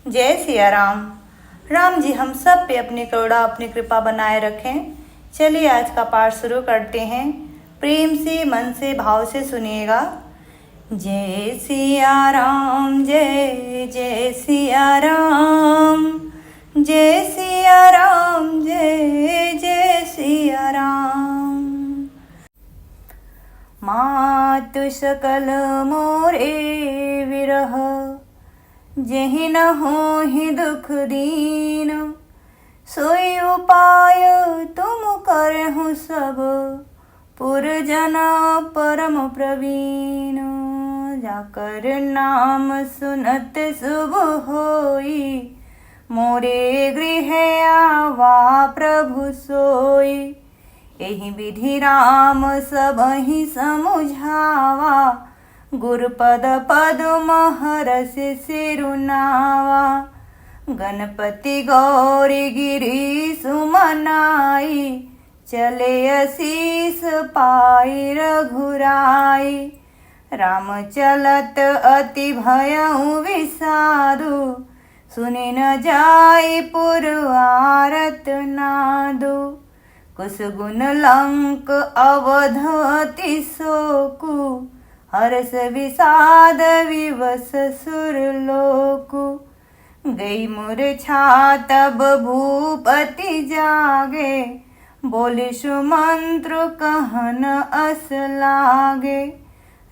जय सिया राम। राम जी हम सब पे अपनी करुणा अपनी कृपा बनाए रखें। चलिए आज का पाठ शुरू करते हैं। प्रेम से मन से भाव से सुनिएगा। जय सिया राम जय जय सिया राम, जय सिया राम जय जय सिया राम। मातु सकल मोरे विरह, जेहि न होहि दुख दीन। सोई उपाय तुम करहु सब, पुरजन परम प्रवीण। जाकर नाम सुनत शुभ होई, मोरे गृह आवा प्रभु सोई। एहि विधि राम सबहि समुझावा, गुरुपद पद्म हरषि सिरुनावा। गणपति गौरी गिरी सुमनाई, चले असीस पाई रघुराई। राम चलत अति भयउ विषादु, सुनि न जाई पुर आरत नादु। कुसगुन लंक अवध अति शोकु, हर्ष विषाद विवश सुरलोकु। गई मूर्छा तब भूपति जागे, बोले सुमंत्र कहन अस लागे।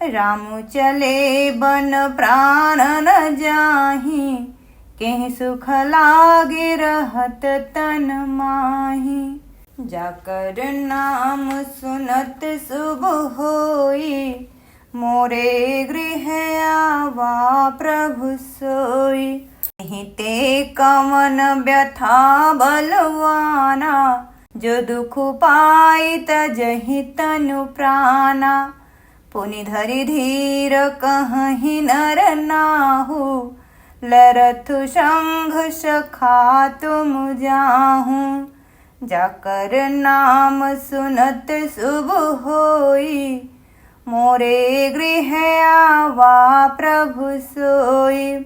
रामु चले बन प्राण न जाहि, केहि सुख लागे रहत तन माहि। जाकर नाम सुनत शुभ होई, मोरे गृह आवा प्रभु सोई। ते कवन व्यथा बलवाना, जो दुख पाई तजहि तनु प्राणा। पुनि धरि धीर कहहि नर नाहु, लरथु संघ सखा तुम जाहू। जाकर नाम सुनत शुभ होई, मोरे गृह आवा प्रभु सोई।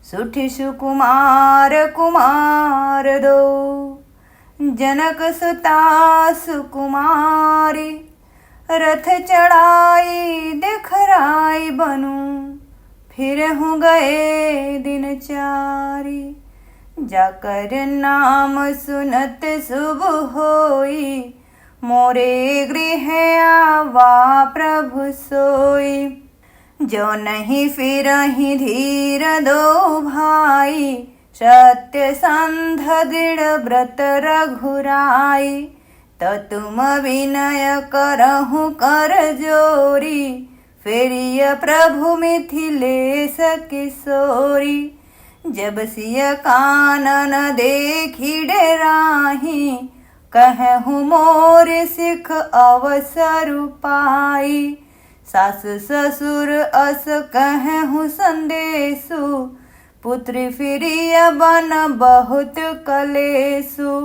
सुठी सुकुमार कुमार दो, जनक सुता सुकुमारी। रथ चढ़ाई दिखराई बनु, फिर हूँ गए दिन चारी। जाकर नाम सुनत शुभ होई, मोरे गृह आवा प्रभु सोई। जो नहीं फिरहि धीर दो भाई, सत्य संध दृढ़ व्रत रघुराई। तो तुम विनय करहु कर जोरी, फेरिय प्रभु मिथिलेश किशोरी। जब सिय कानन देखी डेराही, कहूँ मोर सिख अवसर पाई। सासु ससुर अस कहूँ संदेशु, पुत्री फिरिय बन बहुत कलेसु।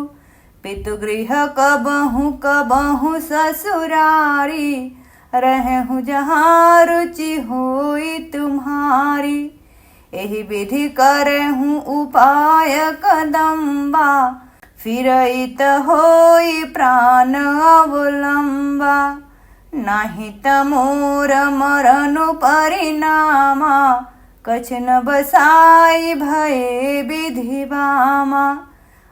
पितुगृह कबहु कबहु ससुरारी, रहूँ जहाँ रुचि होई तुम्हारी। एहि विधि करहूँ उपाय कदम्बा, फिरइत होई प्राण अवलंबा। नाही तमोर मरनु परिणामा, कछ न बसाई भये विधि बामा।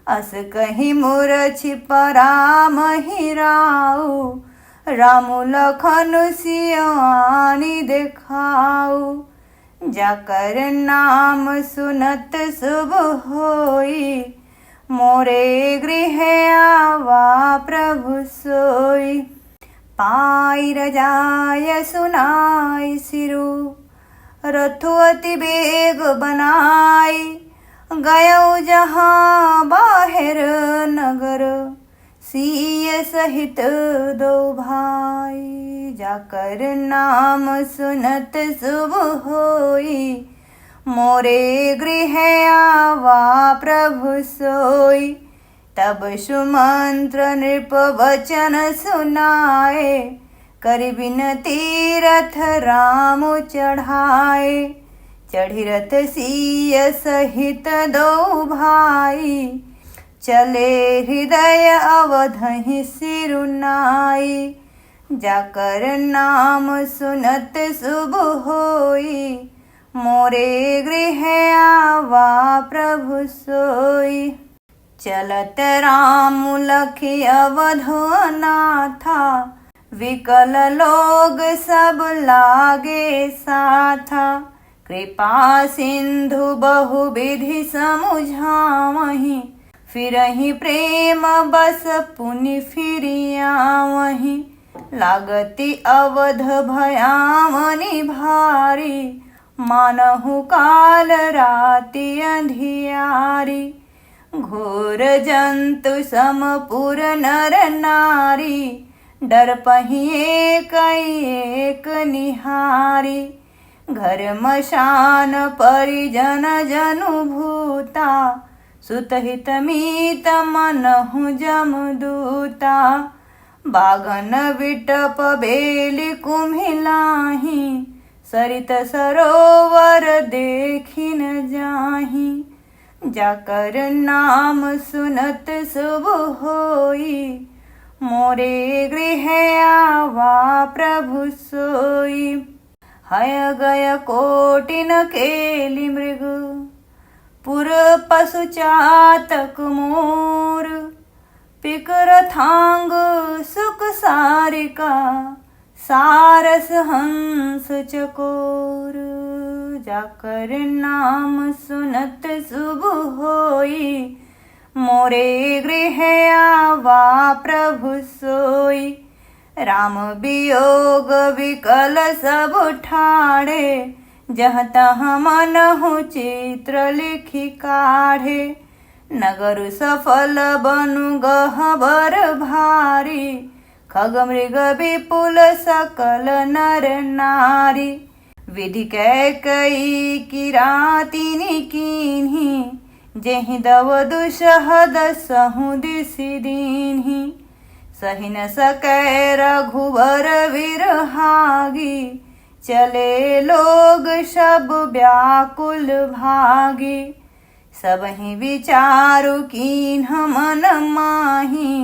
अस कहि मूर्छि परामहि राऊ, रामु लखनु सिय आनि देखाऊ। जाकर नाम सुनत शुभ होई, मोरे गृह आवा प्रभु सोई। पाई रजाय सुनाई सिरु, रथु अति बेग बनाई। गयो जहाँ बाहिर नगर, सिय सहित दो भाई। जाकर नाम सुनत शुभ होई, मोरे गृह आवा प्रभु सोई। तब सुमंत्र नृप वचन सुनाए, कर बिनती रथ राम चढ़ाए। चढ़ी रथ सिय सहित दो भाई, चले हृदय अवधहि सिरुनाई। जाकर नाम सुनत शुभ होई, मोरे गृह आवा प्रभु सोई। चलत राम लखि अवधनाथा, विकल लोग सब लागे साथा। कृपा सिंधु बहु विधि समुझावहीं, फिरहि प्रेम बस पुनि फिरियावहीं। लागति अवध भयावनि भारी, मानहु काल राति अंधियारी। घोर जंतु समपुर नर नारी, डरपहि एक एक निहारी। घर मशान परिजन जनु भूता, सुतहित मीत मनहु जमदूता। बागन विटप बेली कुम्हिलाही, सरित सरोवर देखि न जाही। जाकर नाम सुनत शुभ होई, मोरे गृह आवा प्रभु सोई। हय गय कोटिन केली मृग, पुर पशु चातक मोर। पिकर थांग सुख सारिका, सारस हंस चकोर। जाकर नाम सुनत शुभ होई, मोरे गृह आवा प्रभु सोई। राम वियोग विकल सब ठाड़े, जहाँ तहाँ मनहु चित्र लिखि काढ़े। नगर सफल बनु गहबर भारी, खग मृग विपुल सकल नर नारी। विधि कैकयी किरातिनि कीन्ही, जेहि दव दुसह दसहु दिसि दीन्ही। सहि न सकै रघुवर विरहागी, चले लोग सब व्याकुल भागी। सबहि विचारु कीन्ह मन माही,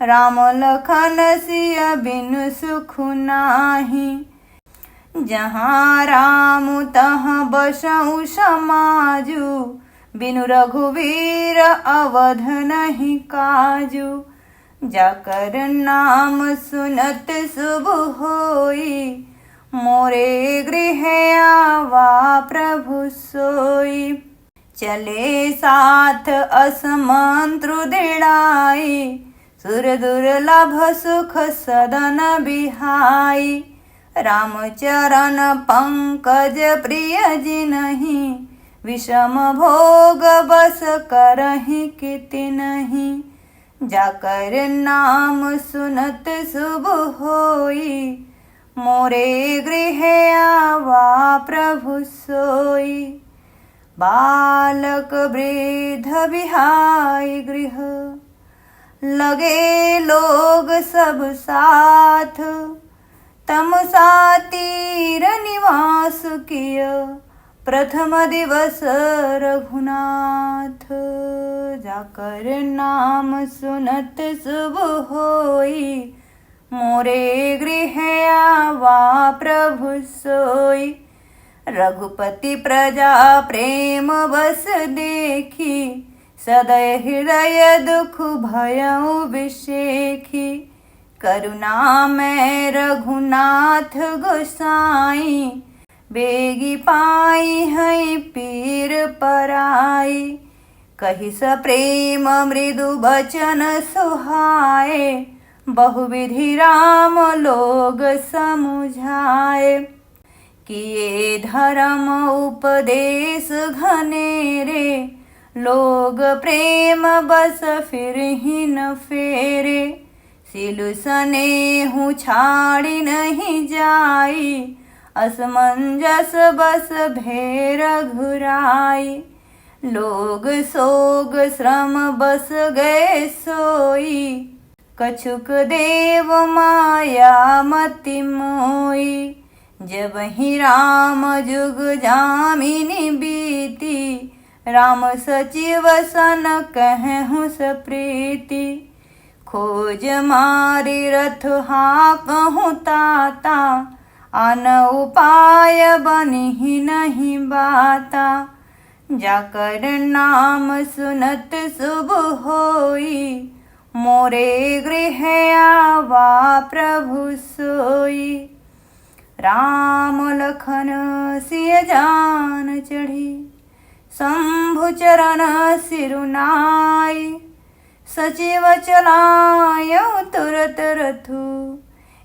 राम लखन सिय बिनु सुख नाही। जहाँ राम तहाँ बसहु समाजु, बिनु रघुवीर अवध नहीं काजू। जाकर नाम सुनत शुभ होई, मोरे गृह आवा प्रभु सोई। चले साथ असमंत्रु दृढ़ाई, सुर दुर्लभ सुख सदन बिहाई। रामचरण पंकज प्रिय जिनहि, विषम भोग बस करहि किति नहीं। जाकर नाम सुनत शुभ होई, मोरे गृह आवा प्रभु सोई। बालक वृद्ध बिहाई गृह, लगे लोग सब साथ। तमसा तीर निवास किय, प्रथम दिवस रघुनाथ। जाकर नाम सुनत शुभ होई, मोरे गृह आवा प्रभु सोई। रघुपति प्रजा प्रेम बस देखी, सदय हृदय दुख भयउ विषेखी। करुणा में रघुनाथ गोसाई, बेगी पाई है पीर पराई। कहि स प्रेम मृदु बचन सुहाए, बहुविधि राम लोग समुझाए। किए धर्म उपदेश घनेरे, लोग प्रेम बस फिरहि न फेरे। सिलु सनेहु छाड़ी नहीं जाई, असमंजस बस भे रघुराई। लोग सोग श्रम बस गए सोई, कछुक देव माया मति मोई। जब ही राम जुग जामिनी बीती, राम सचिव सन कहूँ सप्रीति। खोज मारी रथ हाँकहूँ ताता, आन उपाय बनी नहीं बाता। जाकर नाम सुनत शुभ होई, मोरे गृह आवा प्रभु सोई। राम लखन सिय जान चढ़ी, शंभु चरण सिरुनाई। सचिव चलायो तुरत रथु,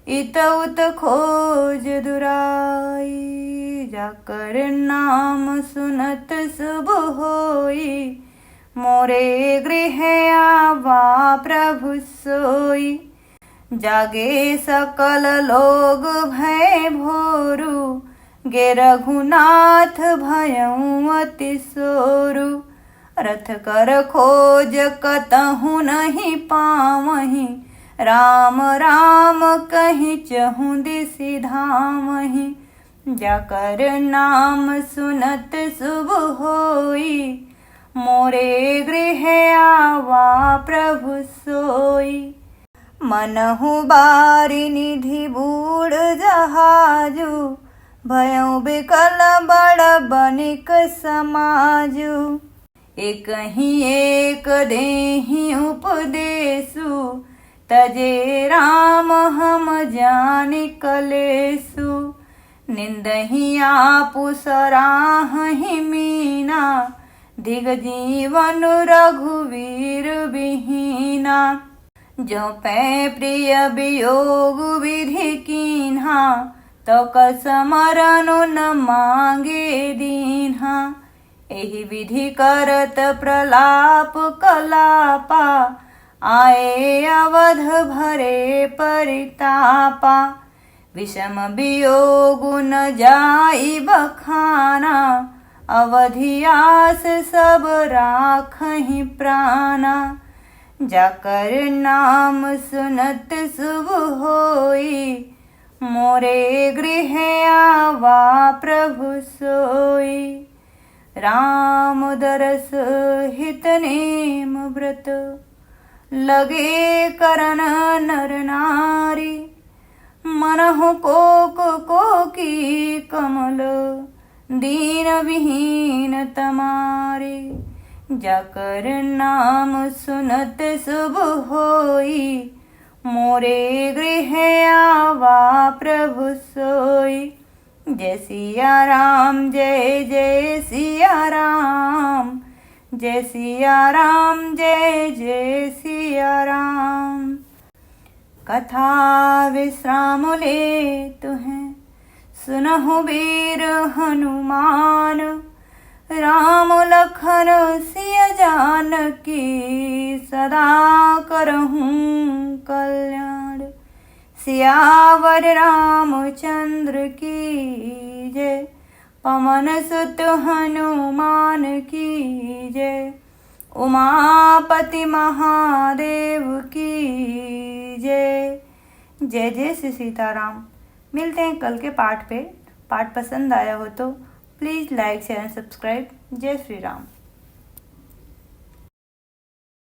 इत उत खोज दुराई। जाकर नाम सुनत शुभ होई, मोरे गृह आवा प्रभु सोई। जागे सकल लोग भय भोरु, गे रघुनाथ भयउ अति सोरु। रथ कर खोज कतहु नहीं पावहीं, राम राम कहीं चहु दिसि धामहि। जाकर नाम सुनत शुभ होई, मोरे गृह आवा प्रभु सोई। मनहु बारी निधि बूढ़ जहाजु, भयउ बिकल बड़ बनिक समाजु। एक ही एक देहि उपदेशु, तजे राम हम जानि कलेसु। निंदहि आपु सराहहि मीना, दिग जीवन रघुवीर विहीना। जो पै प्रिय वियोग विधि कीन्हा, तो कसमरनु न मांगे दीन्हा। एहि विधि करत प्रलाप कलापा, आए अवध भरे परितापा। विषम वियोग न जाई बखाना, अवधियास सब राखहि प्राणा। जाकर नाम सुनत शुभ होई, मोरे गृह आवा प्रभु सोई। राम दरस हित नेम व्रत, लगे करन नर नारी। मनहु कोकी कमल, दीन विहीन तमारी। जाकर नाम सुनत शुभ होई, मोरे गृह आवा प्रभु सोई। जय सिया राम जय जय सिया राम, जय सिया राम जय जय सिया राम। कथा विश्राम लेतु हैं, सुनहु वीर हनुमान। राम लखन सिय जानकी, सदा करहूँ कल्याण। सियावर रामचंद्र की जय, पवन सुत हनुमान की जय। उमापति महादेव की जय। जय जय श्री सीताराम। मिलते हैं कल के पाठ पे। पाठ पसंद आया हो तो please like share and subscribe. जय श्री राम।